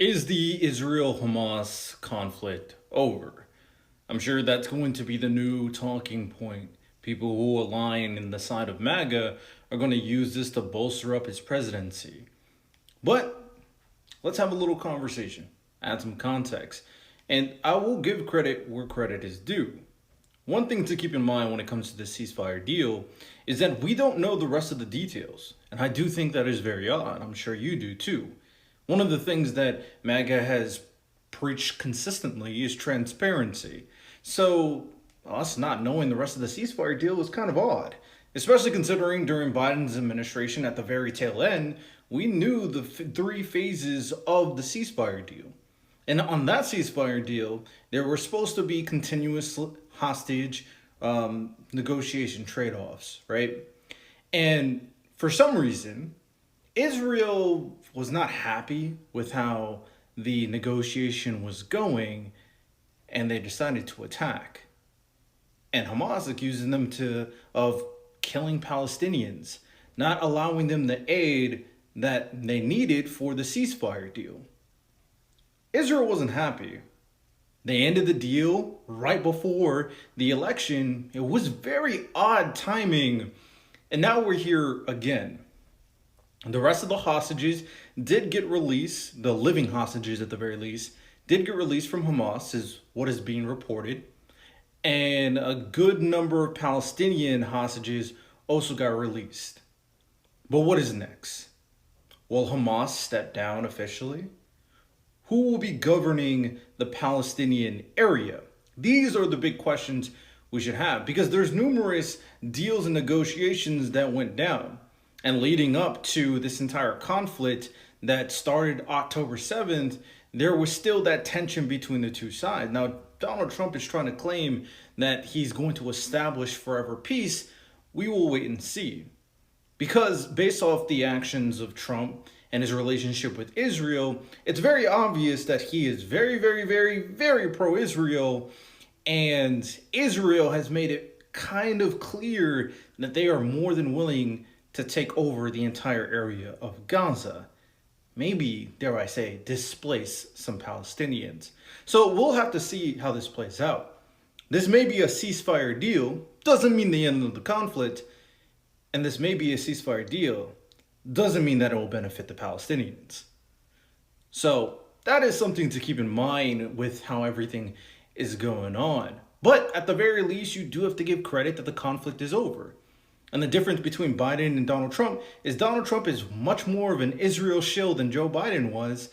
Is the Israel-Hamas conflict over? I'm sure that's going to be the new talking point. People who align in the side of MAGA are going to use this to bolster up his presidency. But let's have a little conversation, add some context, and I will give credit where credit is due. One thing to keep in mind when it comes to this ceasefire deal is that we don't know the rest of the details. And I do think that is very odd. I'm sure you do too. One of the things that MAGA has preached consistently is transparency. So us not knowing the rest of the ceasefire deal is kind of odd, especially considering during Biden's administration at the very tail end, we knew the three phases of the ceasefire deal. And on that ceasefire deal, there were supposed to be continuous hostage negotiation trade-offs, right? And for some reason, Israel was not happy with how the negotiation was going, and they decided to attack. And Hamas accusing them of killing Palestinians, not allowing them the aid that they needed for the ceasefire deal. Israel wasn't happy. They ended the deal right before the election. It was very odd timing. And now we're here again. The rest of the hostages did get released, the living hostages at the very least, did get released from Hamas, is what is being reported. And a good number of Palestinian hostages also got released. But what is next? Will Hamas step down officially? Who will be governing the Palestinian area? These are the big questions we should have, because there's numerous deals and negotiations that went down. And leading up to this entire conflict that started October 7th, there was still that tension between the two sides. Now, Donald Trump is trying to claim that he's going to establish forever peace. We will wait and see. Because based off the actions of Trump and his relationship with Israel, it's very obvious that he is very, very, very, very pro-Israel. And Israel has made it kind of clear that they are more than willing to take over the entire area of Gaza. Maybe, dare I say, displace some Palestinians. So we'll have to see how this plays out. This may be a ceasefire deal, doesn't mean the end of the conflict. And this may be a ceasefire deal, doesn't mean that it will benefit the Palestinians. So that is something to keep in mind with how everything is going on. But at the very least, you do have to give credit that the conflict is over. And the difference between Biden and Donald Trump is much more of an Israel shill than Joe Biden was.